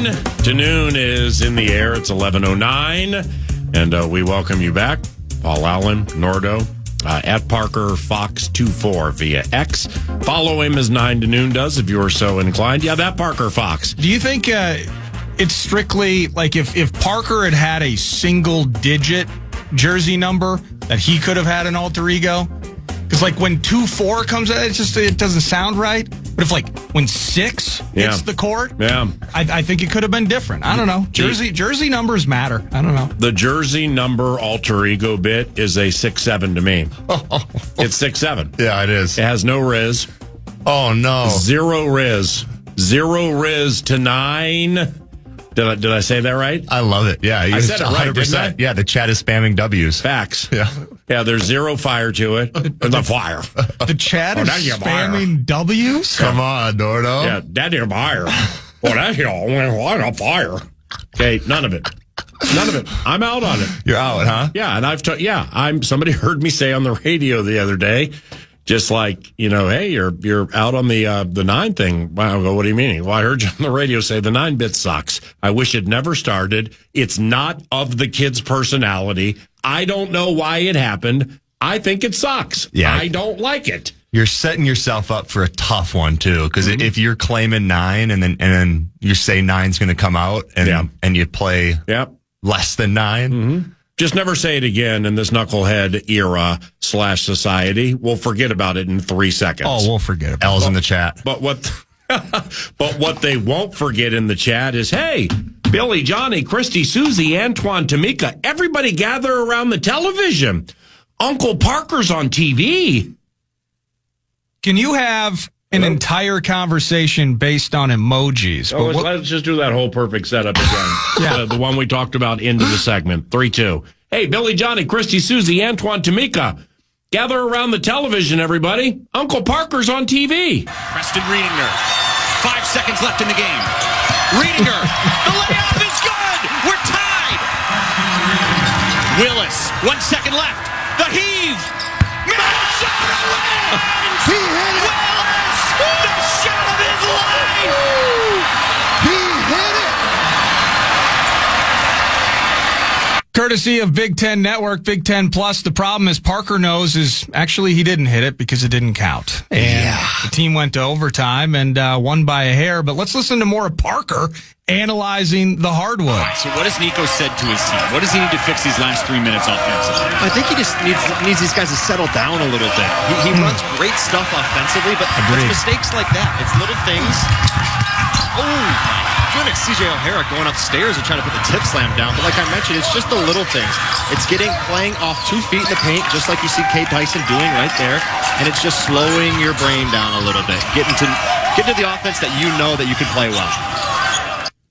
9 to noon is in the air. It's 11:09, and we welcome you back. Paul Allen, Nordo, at Parker Fox 24 via X. Follow him as 9 to noon does if you are so inclined. Yeah, that Parker Fox. Do you think it's strictly like if Parker had a single-digit jersey number that he could have had an alter ego? Because like when 2-4 comes out, it doesn't sound right. But if like when 6 hits the court, I think it could have been different. I don't know. Jersey numbers matter. I don't know. The jersey number alter ego bit is a 6'7" to me. It's 6'7". Yeah, it is. It has no Riz. Oh no, zero Riz to 9. Did I say that right? I love it. Yeah, I said it right, didn't I? Yeah, the chat is spamming W's. Facts. Yeah, there's zero fire to it. The fire. The chat is spamming W's? Come on, Nordo. Yeah, daddy a fire. Well, that's what a fire. Okay, none of it. I'm out on it. You're out, huh? Yeah, and somebody heard me say on the radio the other day, just like, hey, you're out on the 9 thing. I go, what do you mean? Well, I heard you on the radio say the 9-bit sucks. I wish it never started. It's not of the kid's personality. I don't know why it happened. I think it sucks. Yeah. I don't like it. You're setting yourself up for a tough one too, because if you're claiming 9 and then you say 9's going to come out and you play less than 9. Just never say it again in this knucklehead era / society. We'll forget about it in 3 seconds. Oh, we'll forget about it. L's in the chat. But what they won't forget in the chat is, hey, Billy, Johnny, Christy, Susie, Antoine, Tamika, everybody gather around the television. Uncle Parker's on TV. Can you have an entire conversation based on emojis? Let's just do that whole perfect setup again. The one we talked about into the segment. 3-2. Hey, Billy, Johnny, Christy, Susie, Antoine, Tamika. Gather around the television, everybody. Uncle Parker's on TV. Preston Reedinger. 5 seconds left in the game. Reedinger. The layup is good. We're tied. Willis. 1 second left. The heave. Minnesota wins. He hit it. Willis. The shot of his life. He hit it. Courtesy of Big Ten Network, Big Ten Plus. The problem, as Parker knows, is actually he didn't hit it because it didn't count. And the team went to overtime and won by a hair. But let's listen to more of Parker analyzing the hardwood. So what has Nico said to his team? What does he need to fix these last 3 minutes offensively? I think he just needs these guys to settle down a little bit. He runs great stuff offensively, but it's mistakes like that. It's little things. Oh, my goodness. CJ O'Hara going upstairs and trying to put the tip slam down. But like I mentioned, it's just the little things. It's playing off 2 feet in the paint, just like you see Kate Tyson doing right there. And it's just slowing your brain down a little bit. Getting to the offense that you know that you can play well.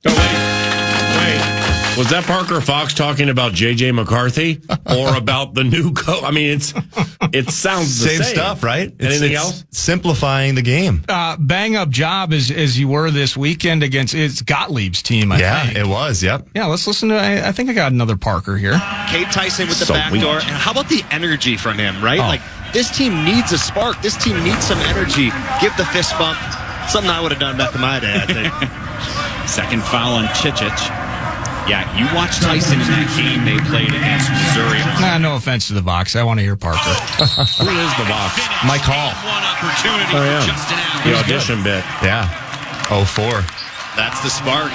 Oh, wait. Was that Parker Fox talking about J.J. McCarthy or about the new coach? I mean, it sounds the same stuff, right? Anything else? Simplifying the game. Bang up job as you were this weekend against it's Gottlieb's team, I think. Yeah, it was, yep. Yeah, let's listen to, I think I got another Parker here. Kate Tyson with the backdoor. And how about the energy from him, right? Like, this team needs a spark. This team needs some energy. Give the fist bump. Something I would have done back in my day, I think. Second foul on Chichich. Yeah, you watch Tyson in that game they played against Missouri. No offense to the Vox. I want to hear Parker. Who is the Vox? My call. The audition bit. Yeah. 04. That's the spark.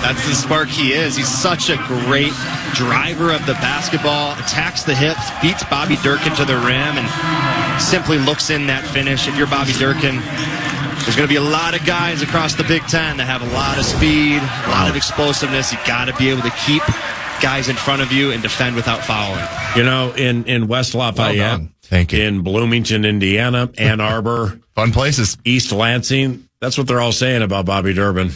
That's the spark he is. He's such a great driver of the basketball, attacks the hips, beats Bobby Durkin to the rim, and simply looks in that finish. If you're Bobby Durkin, there's going to be a lot of guys across the Big Ten that have a lot of speed, a lot of explosiveness. You got to be able to keep guys in front of you and defend without fouling. In West Lafayette, Thank you. In Bloomington, Indiana, Ann Arbor, fun places, East Lansing. That's what they're all saying about Bobby Durbin.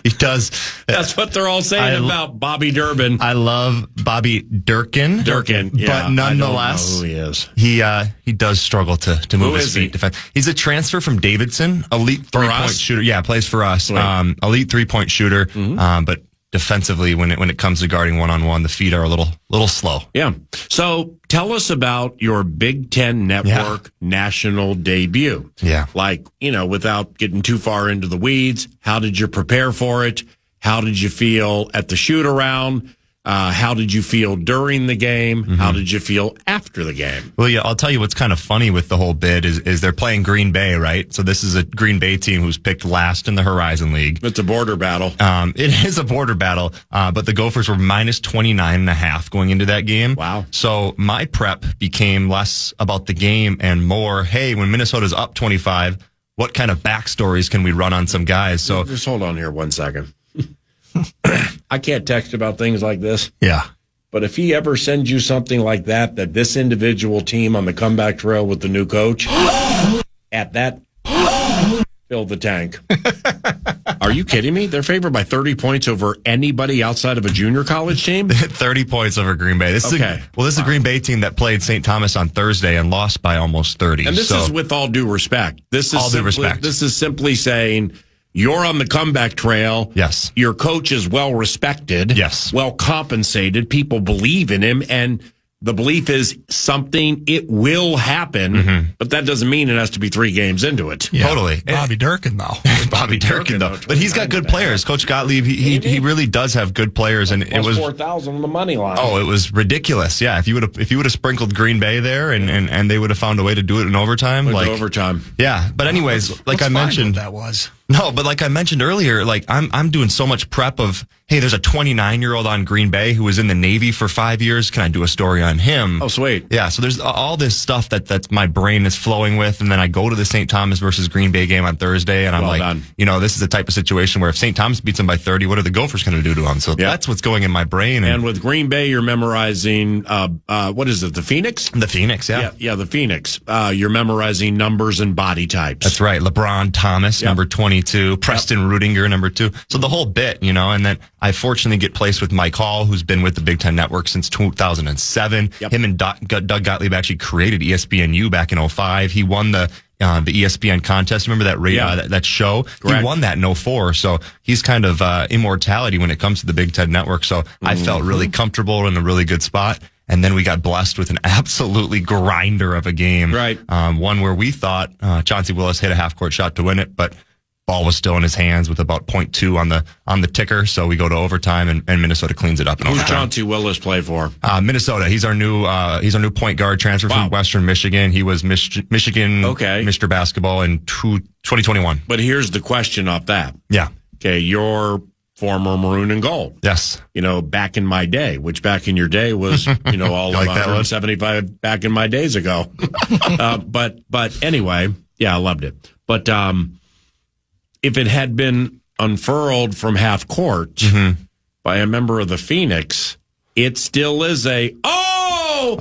He does. That's what they're all saying about Bobby Durbin. I love Bobby Durkin. Yeah, but nonetheless, I don't know who he is. He does struggle to move his feet. He's a transfer from Davidson, elite 3-point shooter. Yeah, plays for us. Elite 3-point shooter. But defensively when it comes to guarding one-on-one. The feet are a little slow. Yeah. So tell us about your Big Ten Network national debut. Yeah. Like, without getting too far into the weeds, how did you prepare for it? How did you feel at the shoot around? How did you feel during the game? Mm-hmm. How did you feel after the game? Well, yeah, I'll tell you what's kind of funny with the whole bid is they're playing Green Bay, right? So this is a Green Bay team who's picked last in the Horizon League. It's a border battle. It is a border battle, but the Gophers were minus 29.5 going into that game. Wow. So my prep became less about the game and more, hey, when Minnesota's up 25, what kind of backstories can we run on some guys? So just hold on here 1 second. I can't text about things like this. Yeah. But if he ever sends you something like that this individual team on the comeback trail with the new coach, at that, fill the tank. Are you kidding me? They're favored by 30 points over anybody outside of a junior college team? 30 points over Green Bay. This is a Green Bay team that played St. Thomas on Thursday and lost by almost 30. And this is with all due respect. This is simply saying, you're on the comeback trail. Yes. Your coach is well respected. Yes. Well compensated. People believe in him. And the belief is it will happen. But that doesn't mean it has to be 3 games into it. Yeah. Totally. Bobby Durkin, though. Bobby Durkin, though. But he's got good players. Coach Gottlieb, he really does have good players. And it was 4,000 on the money line. Oh, it was ridiculous. Yeah. If you would have sprinkled Green Bay there and they would have found a way to do it in overtime. Overtime. Yeah. But anyways, like I mentioned. That was. No, but like I mentioned earlier, like I'm doing so much prep of, hey, there's a 29-year-old on Green Bay who was in the Navy for 5 years. Can I do a story on him? Oh, sweet. Yeah, so there's all this stuff that my brain is flowing with, and then I go to the St. Thomas versus Green Bay game on Thursday, and I'm done. This is the type of situation where if St. Thomas beats them by 30, what are the Gophers going to do to them? So that's what's going in my brain. And with Green Bay, you're memorizing, what is it, the Phoenix? The Phoenix, yeah. Yeah, the Phoenix. You're memorizing numbers and body types. That's right. LeBron Thomas, number 22. Preston Rudinger, number 2. So the whole bit, and then I fortunately get placed with Mike Hall, who's been with the Big Ten Network since 2007. Yep. Him and Doug Gottlieb actually created ESPNU back in 2005. He won the ESPN contest. Remember that that show? Correct. He won that in 2004. So he's kind of immortality when it comes to the Big Ten Network. So I felt really comfortable in a really good spot. And then we got blessed with an absolutely grinder of a game. Right. One where we thought Chauncey Willis hit a half-court shot to win it, but ball was still in his hands with about 0.2 on the ticker. So we go to overtime, and Minnesota cleans it up. Who's Chauncey Willis play for? Minnesota. He's our new point guard transfer from Western Michigan. He was Michigan Mr. Basketball in 2021. But here's the question off that. Yeah. Okay, you're former Maroon and Gold. Yes. Back in my day, which back in your day was, all like 175 back in my days ago. But anyway, yeah, I loved it. But if it had been unfurled from half court by a member of the Phoenix, it still is wow,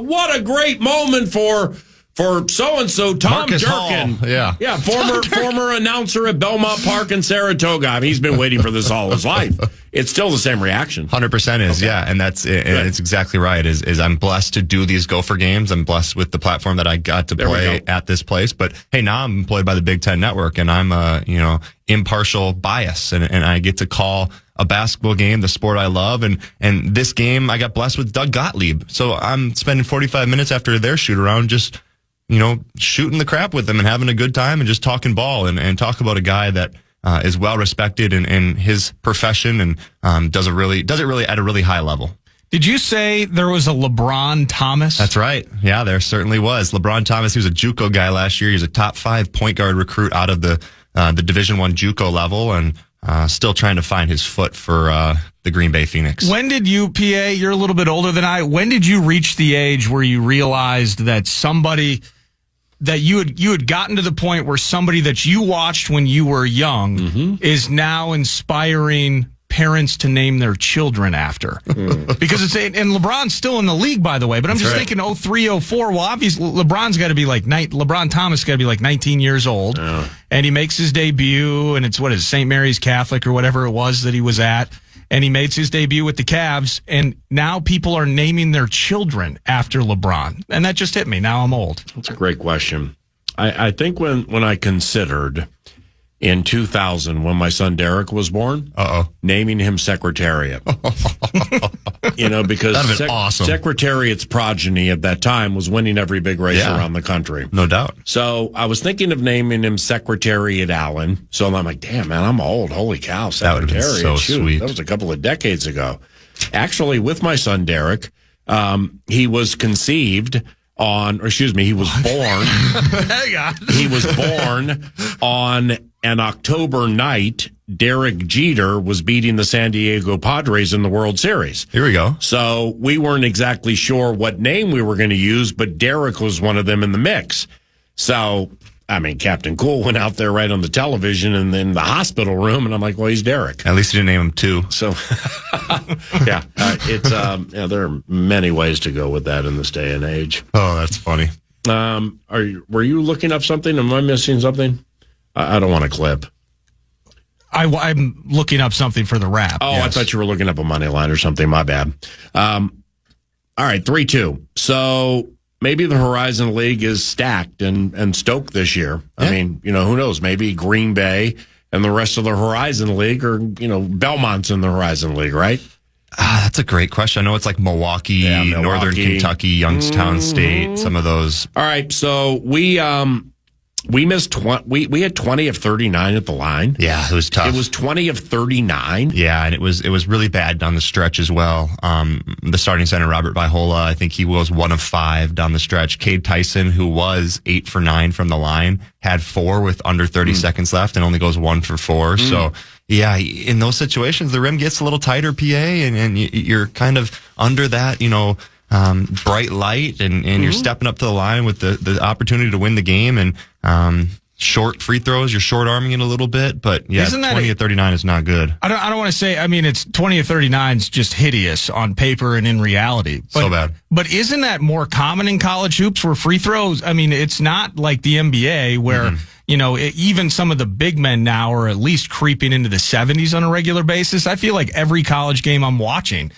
what a great moment for so-and-so, Tom Marcus Durkin. Hall. Yeah, former announcer at Belmont Park in Saratoga. I mean, he's been waiting for this all his life. It's still the same reaction. 100% is, yeah. And that's it. It's exactly right. Is I'm blessed to do these Gopher games. I'm blessed with the platform that I got to play at this place. But hey, now I'm employed by the Big Ten Network, and I'm impartial bias, and I get to call a basketball game, the sport I love. And this game, I got blessed with Doug Gottlieb. So I'm spending 45 minutes after their shoot around just, shooting the crap with them and having a good time and just talking ball and talk about a guy that is well respected in his profession and does it really at a really high level. Did you say there was a LeBron Thomas? That's right. Yeah, there certainly was. LeBron Thomas, he was a JUCO guy last year. He's a top 5 point guard recruit out of the Division I JUCO level, and still trying to find his foot for the Green Bay Phoenix. When did you, PA, you're a little bit older than I, when did you reach the age where you realized that somebody that you had gotten to the point where somebody that you watched when you were young is now inspiring parents to name their children after? Because and LeBron's still in the league, by the way, but I'm just thinking 03, 04. Well, obviously LeBron Thomas got to be like 19 years old, and he makes his debut, and it's St. Mary's Catholic or whatever it was that he was at. And he makes his debut with the Cavs, and now people are naming their children after LeBron. And that just hit me. Now I'm old. That's a great question. I think when I considered in 2000 when my son Derek was born. Naming him Secretariat. Because That'd have been awesome. Secretariat's progeny at that time was winning every big race around the country. No doubt. So I was thinking of naming him Secretariat Allen. So I'm like, damn, man, I'm old. Holy cow, Secretariat. That would have been so sweet. That was a couple of decades ago. Actually, with my son Derek, he was conceived on, or excuse me, he was born. He was born on an October night. Derek Jeter was beating the San Diego Padres in the World Series. Here we go. So we weren't exactly sure what name we were going to use, but Derek was one of them in the mix. So, I mean, Captain Cool went out there right on the television and in the hospital room, and I'm like, well, he's Derek. At least you didn't name him too. So, there are many ways to go with that in this day and age. Oh, that's funny. Were you looking up something? Am I missing something? I don't want to clip. I'm looking up something for the wrap. Oh, yes. I thought you were looking up a money line or something. My bad. All right, 3-2. So maybe the Horizon League is stacked and stoked this year. Yeah. I mean, who knows? Maybe Green Bay and the rest of the Horizon League, or Belmont's in the Horizon League, right? That's a great question. I know it's like Milwaukee, Northern Kentucky, Youngstown State, some of those. All right, so we missed we had 20 of 39 at the line. Yeah, it was tough. It was 20 of 39. Yeah, and it was really bad down the stretch as well. The starting center, Robert Vaihola, I think he was 1 of 5 down the stretch. Cade Tyson, who was 8 for 9 from the line, had 4 with under 30 seconds left and only goes 1 for 4. So, yeah, in those situations, the rim gets a little tighter, PA, and you're kind of under that, bright light, and you're stepping up to the line with the opportunity to win the game, and short free throws, you're short arming it a little bit, but yeah, 20 of 39 is not good. I don't want to say, it's 20 of 39 is just hideous on paper and in reality. But, so bad. But isn't that more common in college hoops where free throws, it's not like the NBA where, even some of the big men now are at least creeping into the 70s on a regular basis. I feel like every college game I'm watching,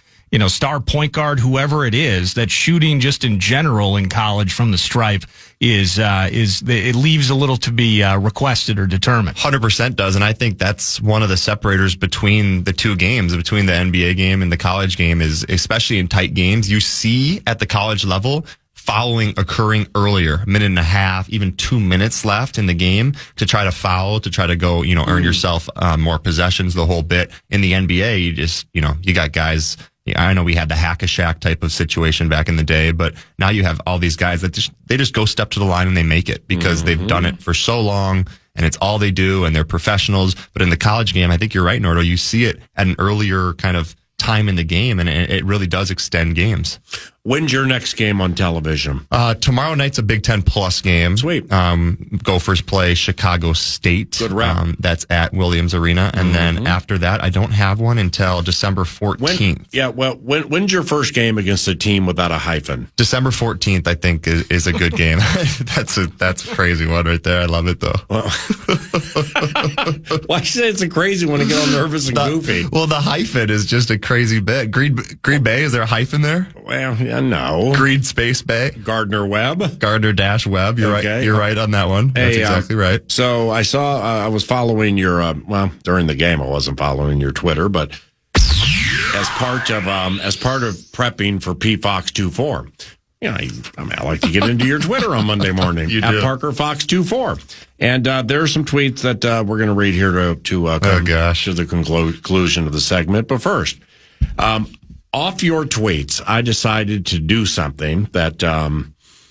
star point guard, whoever it is, that shooting just in general in college from the stripe it leaves a little to be requested or determined. 100% does, and I think that's one of the separators between the two games, between the NBA game and the college game, is especially in tight games, you see at the college level fouling occurring earlier, a minute and a half, even 2 minutes left in the game to try to foul, to try to go, earn yourself more possessions, the whole bit. In the NBA, you just, you got guys. Yeah, I know we had the hack-a-shack type of situation back in the day, but now you have all these guys that they just go step to the line and they make it because they've done it for so long and it's all they do and they're professionals. But in the college game, I think you're right, Nordo. You see it at an earlier kind of time in the game, and it really does extend games. When's your next game on television? Tomorrow night's a Big Ten Plus game. Sweet. Gophers play Chicago State. Good rap. That's at Williams Arena. And then after that, I don't have one until December 14th. When's your first game against a team without a hyphen? December 14th, I think, is a good game. That's a crazy one right there. I love it, though. Well, why say it's a crazy one to get all nervous and goofy? Well, the hyphen is just a crazy bit. Green Bay, is there a hyphen there? Well, yeah, no. Green Space Bay. Gardner-Webb. Gardner-Webb. You're right. You're right on that one. That's exactly right. So I saw, I was following your, during the game, I wasn't following your Twitter, but as part of prepping for PFox 24, I like to get into your Twitter on Monday morning. You at do. Parker Fox 24. And there are some tweets that we're going to read here to come to the conclusion of the segment. But first, off your tweets, I decided to do something that,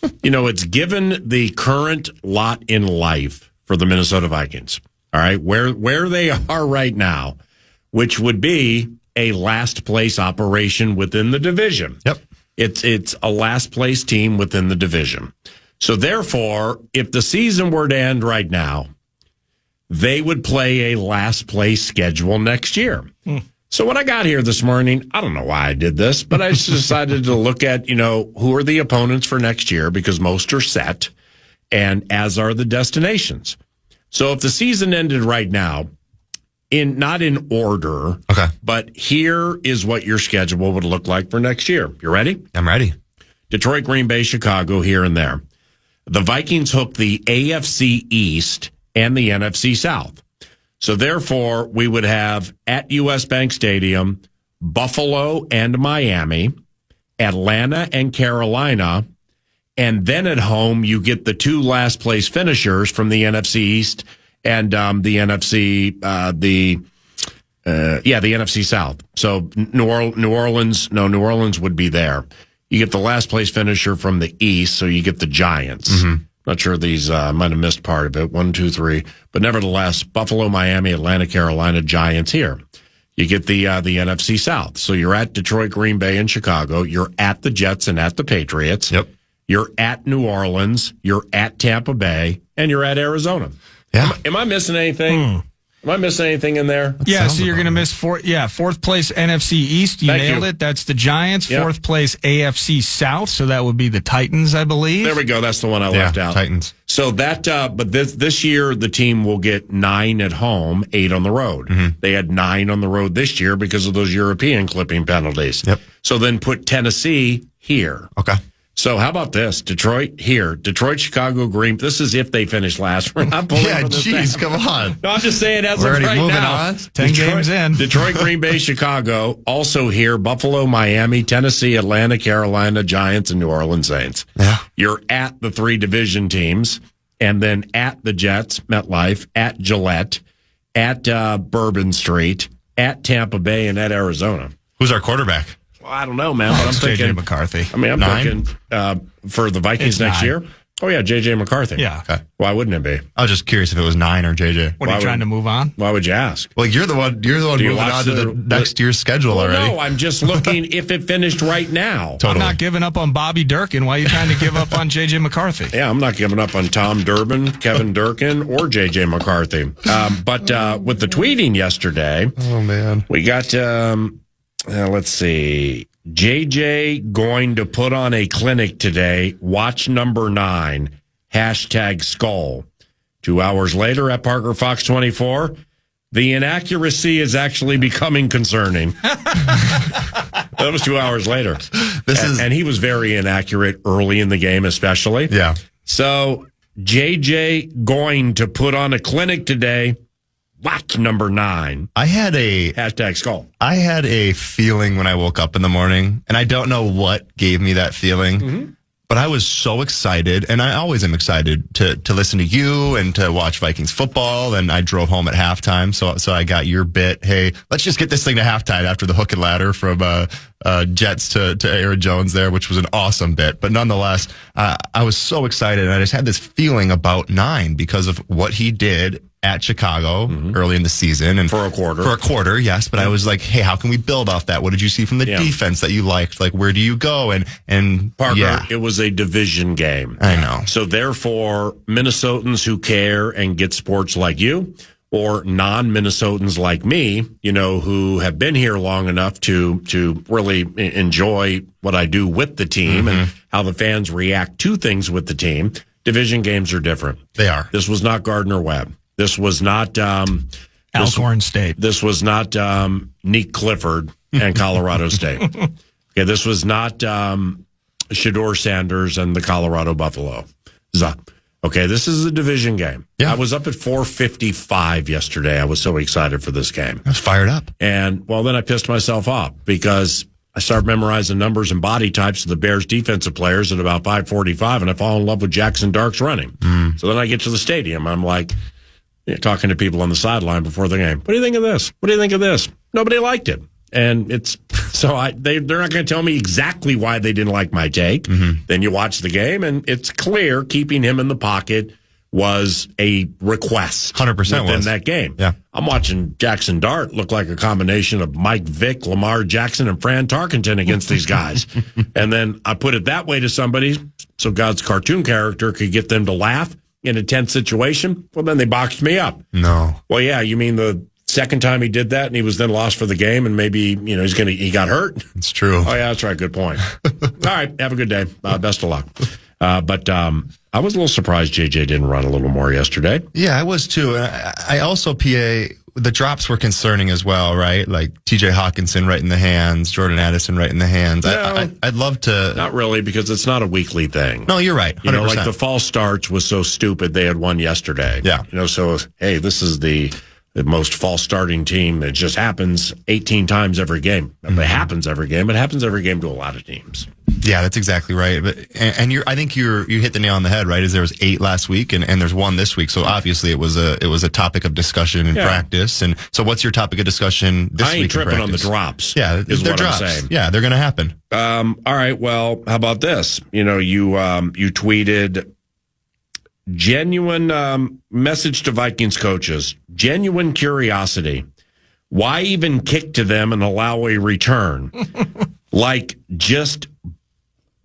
it's given the current lot in life for the Minnesota Vikings. All right, where they are right now, which would be a last place operation within the division. Yep. It's a last place team within the division. So therefore, if the season were to end right now, they would play a last place schedule next year. So when I got here this morning, I don't know why I did this, but I just decided to look at, who are the opponents for next year, because most are set, and as are the destinations. So if the season ended right now, not in order, okay, but here is what your schedule would look like for next year. You ready? I'm ready. Detroit, Green Bay, Chicago, here and there. The Vikings hook the AFC East and the NFC South. So therefore, we would have at U.S. Bank Stadium, Buffalo and Miami, Atlanta and Carolina, and then at home you get the two last place finishers from the NFC East and the NFC South. So New Orleans would be there. You get the last place finisher from the East, so you get the Giants. Mm-hmm. Not sure these might have missed part of it. 1, 2, 3, but nevertheless, Buffalo, Miami, Atlanta, Carolina, Giants here. You get the NFC South. So you're at Detroit, Green Bay, and Chicago. You're at the Jets and at the Patriots. Yep. You're at New Orleans. You're at Tampa Bay, and you're at Arizona. Yeah. Am I missing anything? Am I missing anything in there? Yeah, so you're going to miss fourth place NFC East. You nailed it. That's the Giants. Yep. Fourth place AFC South. So that would be the Titans, I believe. There we go. That's the one I left out. Titans. So that, but this year the team will get 9 at home, 8 on the road. Mm-hmm. They had 9 on the road this year because of those European clipping penalties. Yep. So then put Tennessee here. Okay. So how about this? Detroit here. Detroit, Chicago, Green. This is if they finish last. We're not pulling Yeah, from this jeez, down. come on. No, I'm just saying as We're of already right moving now. on. 10 games in. Detroit, Green Bay, Chicago. Also here, Buffalo, Miami, Tennessee, Atlanta, Carolina, Giants, and New Orleans Saints. Yeah. You're at the 3 division teams, and then at the Jets, MetLife, at Gillette, at Bourbon Street, at Tampa Bay, and at Arizona. Who's our quarterback? Well, I don't know, man, but I'm thinking J.J. McCarthy. I mean, I'm 9? thinking for the Vikings It's next 9. year. Oh yeah, J.J. McCarthy. Yeah. Okay. Why wouldn't it be? I was just curious if it was 9 or JJ. What are you trying to move on? Why would you ask? Well, you're the one Do you moving watch on to the next year's schedule Well, already. no, I'm just looking if it finished right now. Totally. I'm not giving up on Bobby Durkin. Why are you trying to give up on J.J. McCarthy? Yeah, I'm not giving up on Tom Durbin, Kevin Durkin, or J.J. McCarthy. But with the tweeting yesterday, Oh, man. we got, let's see, JJ going to put on a clinic today. Watch number 9, #skull. 2 hours later at Parker Fox 24, the inaccuracy is actually becoming concerning. That was 2 hours later. And he was very inaccurate early in the game, especially. Yeah. So JJ going to put on a clinic today. Watch number 9. I had a #skull. I had a feeling when I woke up in the morning, and I don't know what gave me that feeling, but I was so excited, and I always am excited to listen to you and to watch Vikings football, and I drove home at halftime, so I got your bit, hey, let's just get this thing to halftime after the hook and ladder from Jets to Aaron Jones there, which was an awesome bit, but nonetheless, I was so excited, and I just had this feeling about 9 because of what he did at Chicago early in the season. And For a quarter. For a quarter, yes. But I was like, hey, how can we build off that? What did you see from the defense that you liked? Like, where do you go? And Parker, it was a division game. I know. So therefore, Minnesotans who care and get sports like you, or non-Minnesotans like me, who have been here long enough to really enjoy what I do with the team and how the fans react to things with the team, division games are different. They are. This was not Gardner-Webb. This was not Alcorn State. This was not Nick Clifford and Colorado State. Okay, this was not Shedeur Sanders and the Colorado Buffalo. Okay, this is a division game. Yeah. I was up at 4:55 yesterday. I was so excited for this game. I was fired up. And, then I pissed myself off because I started memorizing numbers and body types of the Bears defensive players at about 5:45, and I fall in love with Jackson Dark's running. So then I get to the stadium. I'm like, talking to people on the sideline before the game. What do you think of this? What do you think of this? Nobody liked it. And it's so they're not going to tell me exactly why they didn't like my take. Then you watch the game, and it's clear keeping him in the pocket was a request 100% within was. that game. Yeah. I'm watching Jackson Dart look like a combination of Mike Vick, Lamar Jackson, and Fran Tarkenton against these guys. And then I put it that way to somebody so God's cartoon character could get them to laugh in a tense situation. Well, then they boxed me up. No. Well, yeah, you mean the second time he did that and he was then lost for the game and maybe, he got hurt? It's true. Oh, yeah, that's right. Good point. All right. Have a good day. Best of luck. But I was a little surprised JJ didn't run a little more yesterday. Yeah, I was too. I also, PA, the drops were concerning as well, right? Like TJ Hawkinson right in the hands, Jordan Addison right in the hands. No, I'd love to. Not really, because it's not a weekly thing. No, you're right. 100%. Like the false starts was so stupid. They had one yesterday. Yeah. So, hey, this is the The most false starting team. It just happens 18 times every game. It happens every game. It happens every game to a lot of teams. Yeah, that's exactly right. But I think you hit the nail on the head, right? As there was 8 last week and there's 1 this week. So obviously it was a topic of discussion in practice. And so what's your topic of discussion this week? I ain't tripping on the drops. Yeah, is they're what drops. I'm saying. Yeah, they're going to happen. All right. Well, how about this? You tweeted genuine message to Vikings coaches, genuine curiosity. Why even kick to them and allow a return? Like, just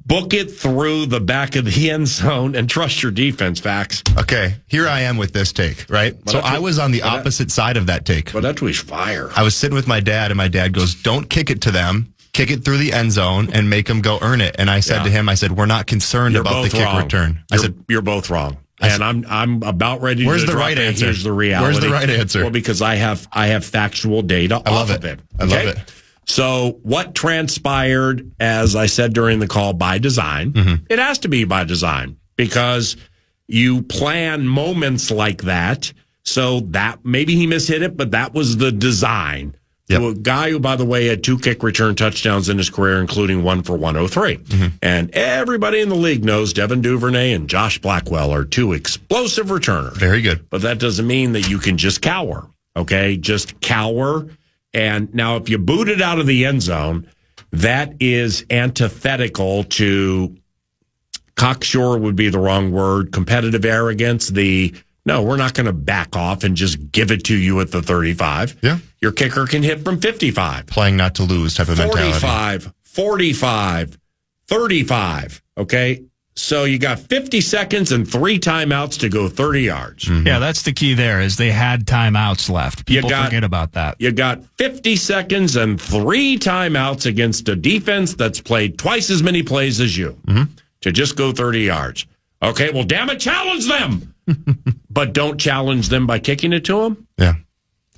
book it through the back of the end zone and trust your defense, Facts. Okay, here I am with this take, right? So I was on the opposite side of that take. But that was fire. I was sitting with my dad, and my dad goes, don't kick it to them. Kick it through the end zone and make them go earn it. And I said to him, we're not concerned about the kick return. I said, you're both wrong. And I'm about ready to where's the drop right in. answer? Here's the reality. Where's the right answer? Well, because I have factual data off of it. I love it. So what transpired, as I said during the call, by design, it has to be by design because you plan moments like that. So that maybe he mishit it, but that was the design. Yep. To a guy who, by the way, had 2 kick return touchdowns in his career, including 1 for 103. And everybody in the league knows Devin Duvernay and Josh Blackwell are 2 explosive returners. Very good. But that doesn't mean that you can just cower, okay? Just cower. And now if you boot it out of the end zone, that is antithetical to cocksure would be the wrong word, competitive arrogance, no, we're not going to back off and just give it to you at the 35. Yeah. Your kicker can hit from 55. Playing not to lose type of mentality. 45, 35. Okay. So you got 50 seconds and 3 timeouts to go 30 yards. Yeah, that's the key there is they had timeouts left. People forget about that. You got 50 seconds and 3 timeouts against a defense that's played twice as many plays as you to just go 30 yards. Okay, well, damn it, challenge them. But don't challenge them by kicking it to them. Yeah.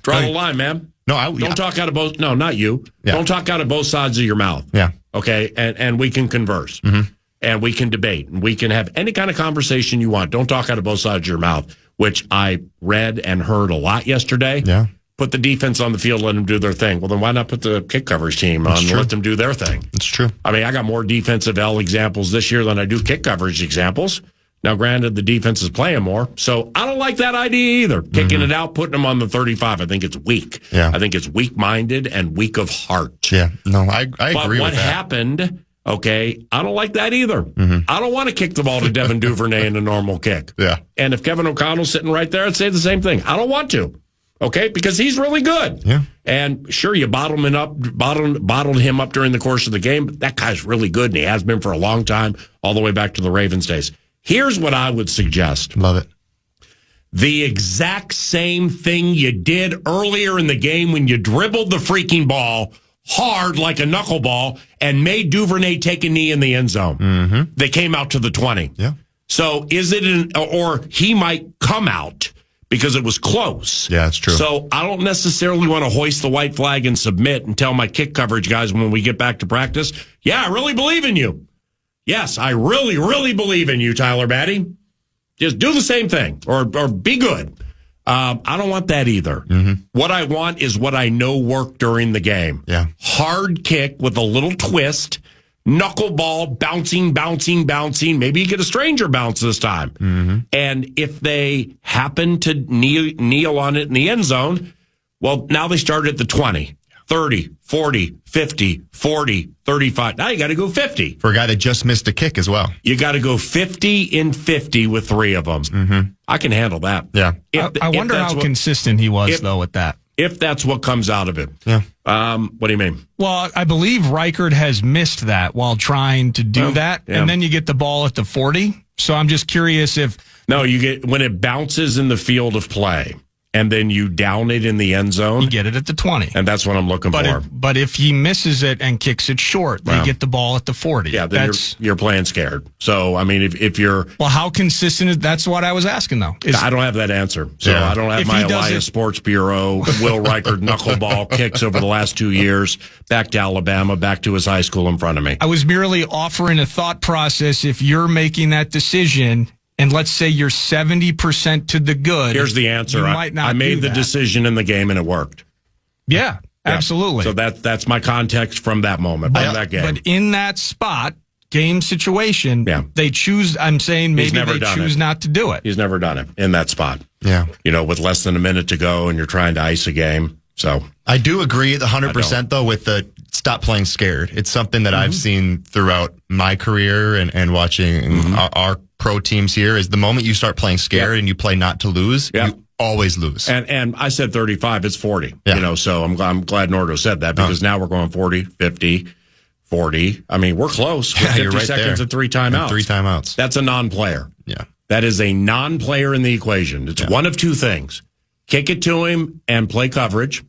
Draw the line, man. No, don't talk out of both. No, not you. Yeah. Don't talk out of both sides of your mouth. Yeah. Okay. And we can converse and we can debate and we can have any kind of conversation you want. Don't talk out of both sides of your mouth, which I read and heard a lot yesterday. Yeah. Put the defense on the field, let them do their thing. Well, then why not put the kick coverage team on and let them do their thing? It's true. I mean, I got more defensive L examples this year than I do kick coverage examples. Now, granted, the defense is playing more, so I don't like that idea either. Kicking it out, putting them on the 35, I think it's weak. Yeah. I think it's weak-minded and weak of heart. Yeah, no, I agree with that. But what happened, okay, I don't like that either. I don't want to kick the ball to Devin Duvernay in a normal kick. Yeah. And if Kevin O'Connell's sitting right there, I'd say the same thing. I don't want to, okay, because he's really good. Yeah. And sure, you bottled him up during the course of the game, but that guy's really good, and he has been for a long time, all the way back to the Ravens days. Here's what I would suggest. Love it. The exact same thing you did earlier in the game when you dribbled the freaking ball hard like a knuckleball and made Duvernay take a knee in the end zone. They came out to the 20. Yeah. So is it or he might come out because it was close. Yeah, it's true. So I don't necessarily want to hoist the white flag and submit and tell my kick coverage guys when we get back to practice, yeah, I really believe in you. Yes, I really, really believe in you, Tyler Batty. Just do the same thing or be good. I don't want that either. What I want is what I know worked during the game. Yeah. Hard kick with a little twist, knuckleball, bouncing. Maybe you get a stranger bounce this time. And if they happen to kneel on it in the end zone, well, now they start at the 20. 30, 40, 50, 40, 35. Now you got to go 50. For a guy that just missed a kick as well. You got to go 50 in 50 with 3 of them. I can handle that. Yeah. I wonder how consistent he was, though, with that. If that's what comes out of it. Yeah. What do you mean? Well, I believe Reichard has missed that while trying to do that. Yeah. And then you get the ball at the 40. So I'm just curious if... No, you get when it bounces in the field of play. And then you down it in the end zone. You get it at the 20. And that's what I'm looking for. But if he misses it and kicks it short, they get the ball at the 40. Yeah, then you're playing scared. So, I mean, if you're... Well, how consistent is... That's what I was asking, though. I don't have that answer. So I don't have my Elias Sports Bureau, Will Reichard knuckleball kicks over the last 2 years, back to Alabama, back to his high school in front of me. I was merely offering a thought process. If you're making that decision... and let's say you're 70% to the good. Here's the answer. I made the decision in the game, and it worked. Yeah, absolutely. So that's my context from that moment, from that game. But in that spot, game situation, they choose. I'm saying maybe they choose not to do it. He's never done it in that spot. Yeah. With less than a minute to go, and you're trying to ice a game. So I do agree 100% though with the stop playing scared. It's something that I've seen throughout my career and watching our pro teams here is the moment you start playing scared and you play not to lose, you always lose. And I said 35, it's 40. So I'm glad Nordo said that because now we're going 40, 50, 40. I mean, we're close. We're 50 right seconds there. and 3 timeouts. And 3 timeouts. That's a non-player. Yeah. That is a non-player in the equation. It's one of two things. Kick it to him and play coverage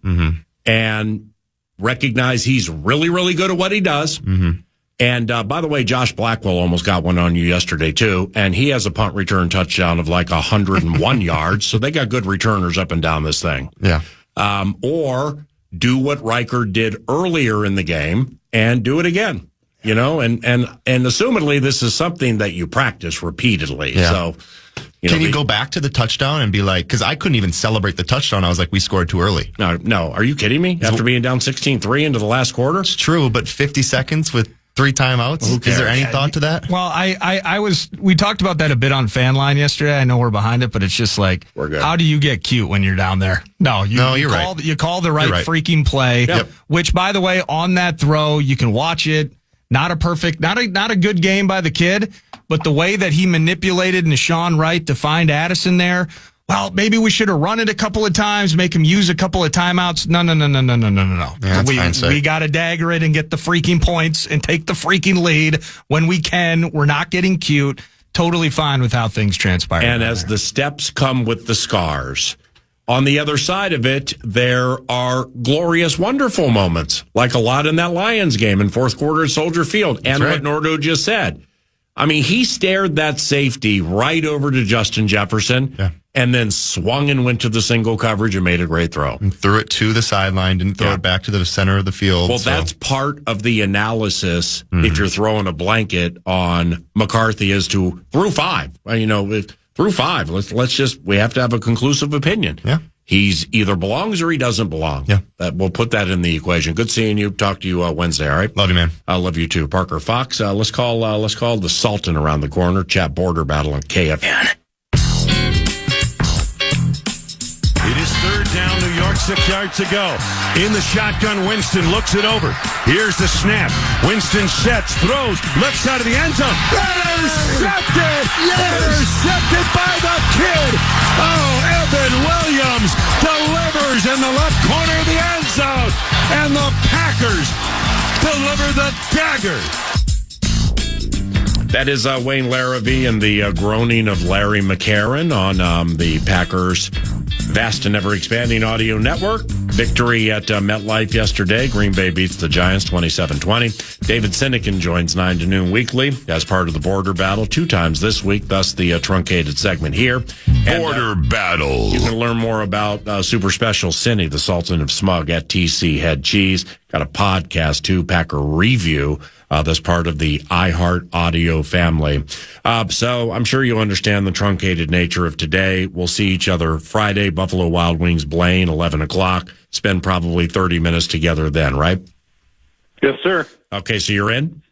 and recognize he's really, really good at what he does. And by the way, Josh Blackwell almost got one on you yesterday, too. And he has a punt return touchdown of like 101 yards. So they got good returners up and down this thing. Yeah. Or do what Riker did earlier in the game and do it again. And assumedly this is something that you practice repeatedly. Yeah. So, can you go back to the touchdown and be like, because I couldn't even celebrate the touchdown. I was like, we scored too early. No. Are you kidding me? After being down 16-3 into the last quarter? It's true, but 50 seconds with 3 timeouts. Is there any thought to that? Well, we talked about that a bit on Fan Line yesterday. I know we're behind it, but it's just like, how do you get cute when you're down there? You're right. You call the right freaking play, which by the way, on that throw, you can watch it. Not a good game by the kid, but the way that he manipulated Nashawn Wright to find Addison there, well, maybe we should have run it a couple of times, make him use a couple of timeouts. No. Yeah, we got to dagger it and get the freaking points and take the freaking lead when we can. We're not getting cute. Totally fine with how things transpire. And as the steps come with the scars, on the other side of it, there are glorious, wonderful moments, like a lot in that Lions game in fourth quarter at Soldier Field. And what Nordo just said. I mean, he stared that safety right over to Justin Jefferson and then swung and went to the single coverage and made a great throw. And threw it to the sideline, didn't throw it back to the center of the field. Well, that's part of the analysis if you're throwing a blanket on McCarthy as to through 5. Through 5, we have to have a conclusive opinion. Yeah. He's either belongs or he doesn't belong. Yeah. We'll put that in the equation. Good seeing you. Talk to you Wednesday, all right? Love you, man. I love you too. Parker Fox, let's call the Sultan around the corner. Chat border battle on KFAN. It is third down, New York, 6 yards to go. In the shotgun, Winston looks it over. Here's the snap. Winston sets, throws, left side of the end zone. Intercepted! Intercepted by the kid! Oh, Evan Williams delivers in the left corner of the end zone. And the Packers deliver the dagger. That is Wayne Larrivee and the groaning of Larry McCarron on the Packers' vast and ever-expanding audio network. Victory at MetLife yesterday. Green Bay beats the Giants 27-20. David Sinykin joins 9 to noon weekly as part of the border battle 2 times this week, thus the truncated segment here. Border battle. You can learn more about Super Special Cinny, the Sultan of Smug, at TC Head Cheese. Got a podcast, too, Packer Review. That's part of the iHeart Audio family. So I'm sure you'll understand the truncated nature of today. We'll see each other Friday, Buffalo Wild Wings, Blaine, 11 o'clock. Spend probably 30 minutes together then, right? Yes, sir. Okay, so you're in?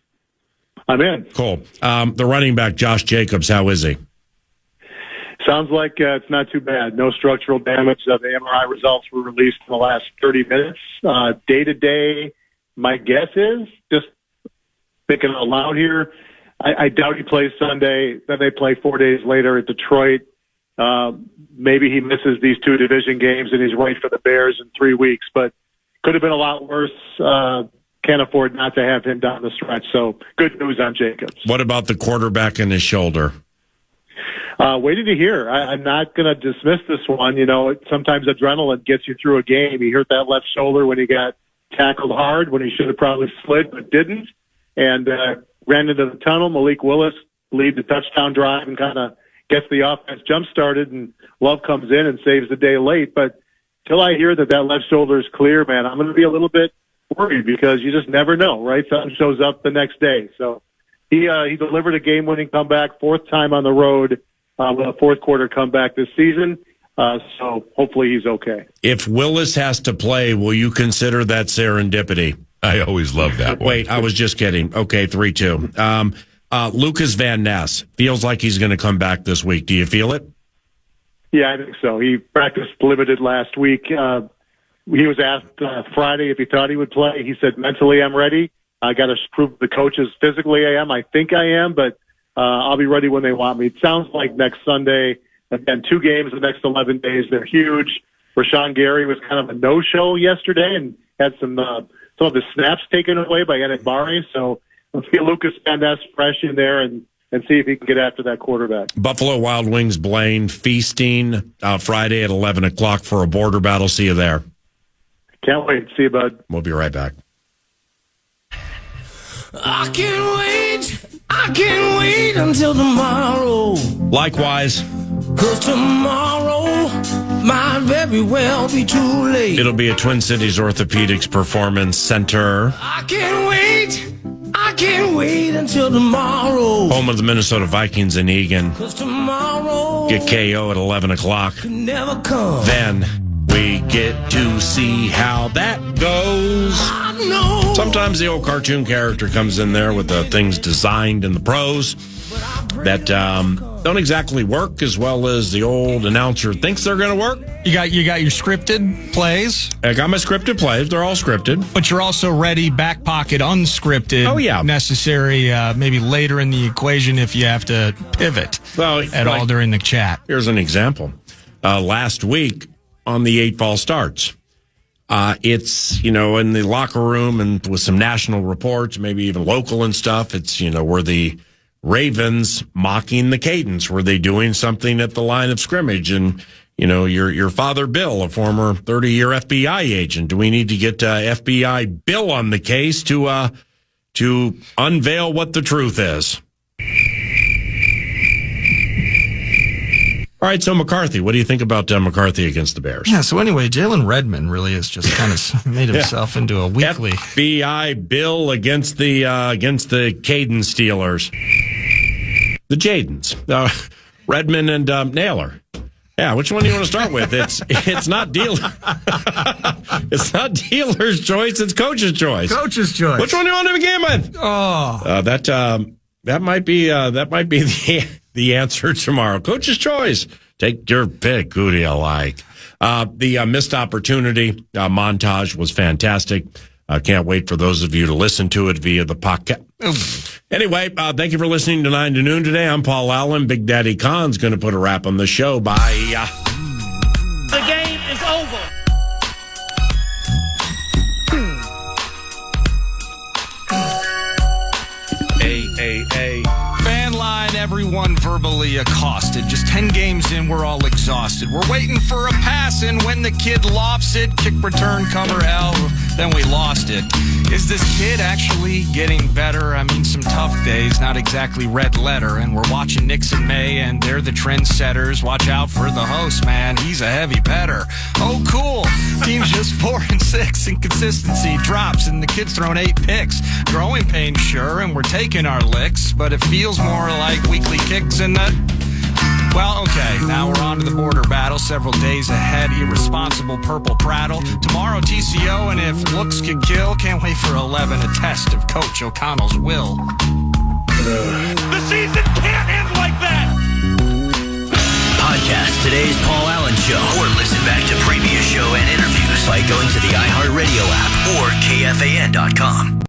I'm in. Cool. The running back, Josh Jacobs, how is he? Sounds like it's not too bad. No structural damage. The MRI results were released in the last 30 minutes. Day-to-day, my guess is, just thinking out loud here, I doubt he plays Sunday. Then they play 4 days later at Detroit. Maybe he misses these 2 division games and he's right for the Bears in 3 weeks. But could have been a lot worse. Can't afford not to have him down the stretch. So good news on Jacobs. What about the quarterback in his shoulder? Waiting to hear. I'm not going to dismiss this one. Sometimes adrenaline gets you through a game. He hurt that left shoulder when he got tackled hard, when he should have probably slid but didn't. And ran into the tunnel. Malik Willis leads the touchdown drive and kind of gets the offense jump-started, and Love comes in and saves the day late. But till I hear that left shoulder is clear, man, I'm going to be a little bit worried because you just never know, right? Something shows up the next day. So he delivered a game-winning comeback, 4th time on the road with a fourth quarter comeback this season. So hopefully he's okay. If Willis has to play, will you consider that serendipity? I always love that one. Wait, I was just kidding. Okay, 3-2. Lucas Van Ness feels like he's going to come back this week. Do you feel it? Yeah, I think so. He practiced limited last week. He was asked Friday if he thought he would play. He said, mentally, I'm ready. I got to prove to the coaches physically I am. I think I am, but I'll be ready when they want me. It sounds like next Sunday. Again, 2 games the next 11 days. They're huge. Rashawn Gary was kind of a no-show yesterday and had some of the snaps taken away by Yannick Barre. So let's get Lucas Van Ness fresh in there and see if he can get after that quarterback. Buffalo Wild Wings, Blaine, feasting Friday at 11 o'clock for a border battle. See you there. Can't wait. See you, bud. We'll be right back. I can't wait until tomorrow. Likewise. 'Cause tomorrow might very well be too late. It'll be at Twin Cities Orthopedics Performance Center. I can't wait until tomorrow. Home of the Minnesota Vikings in Egan. 'Cause tomorrow Get KO at 11 o'clock. can never come. Then we get to see how that goes. I know. Sometimes the old cartoon character comes in there with the things designed in the pros that don't exactly work as well as the old announcer thinks they're going to work. You got your scripted plays, I got my scripted plays. They're all scripted. but you're also ready, back pocket, unscripted. Oh, yeah. Necessary, maybe later in the equation if you have to pivot Well, at all during the chat. Here's an example. Last week on the 8 Fall Starts, it's, in the locker room and with some national reports, maybe even local and stuff. It's, were the Ravens mocking the cadence? Were they doing something at the line of scrimmage? And, your father, Bill, a former 30-year FBI agent. Do we need to get FBI Bill on the case to unveil what the truth is? All right, so McCarthy, what do you think about McCarthy against the Bears? Yeah, so anyway, Jalen Redmond really has just kind of made himself into a weekly. FBI Bill against the Caden Steelers. The Jadens. Redmond and Naylor. Yeah, which one do you want to start with? It's not dealer. It's not dealer's choice, it's coach's choice. Coach's choice. Which one do you want to begin with? Oh. That might be the answer tomorrow. Coach's choice. Take your pick. Who do you like? The missed opportunity montage was fantastic. Can't wait for those of you to listen to it via the podcast. Anyway, thank you for listening to 9 to Noon today. I'm Paul Allen. Big Daddy Khan's going to put a wrap on the show. Bye. The game is over. Hey. Fan line, everyone verbally accosted. Just 10 games in, we're all exhausted. We're waiting for a pass, and when the kid lofts it, kick return, cover L, then we lost it. Is this kid actually getting better? I mean, some tough days, not exactly red letter. And we're watching Nixon May, and they're the trendsetters. Watch out for the host, man. He's a heavy petter. Oh, cool. Team's just 4-6. Inconsistency drops, and the kid's thrown 8 picks. Growing pains, sure, and we're taking our licks, but it feels more like weekly kicks in the... Well, okay, now we're on to the border battle. Several days ahead, irresponsible purple prattle. Tomorrow, TCO, and if looks could kill, can't wait for 11, a test of Coach O'Connell's will. The season can't end like that! Podcast today's Paul Allen Show, or listen back to previous show and interviews by going to the iHeartRadio app or KFAN.com.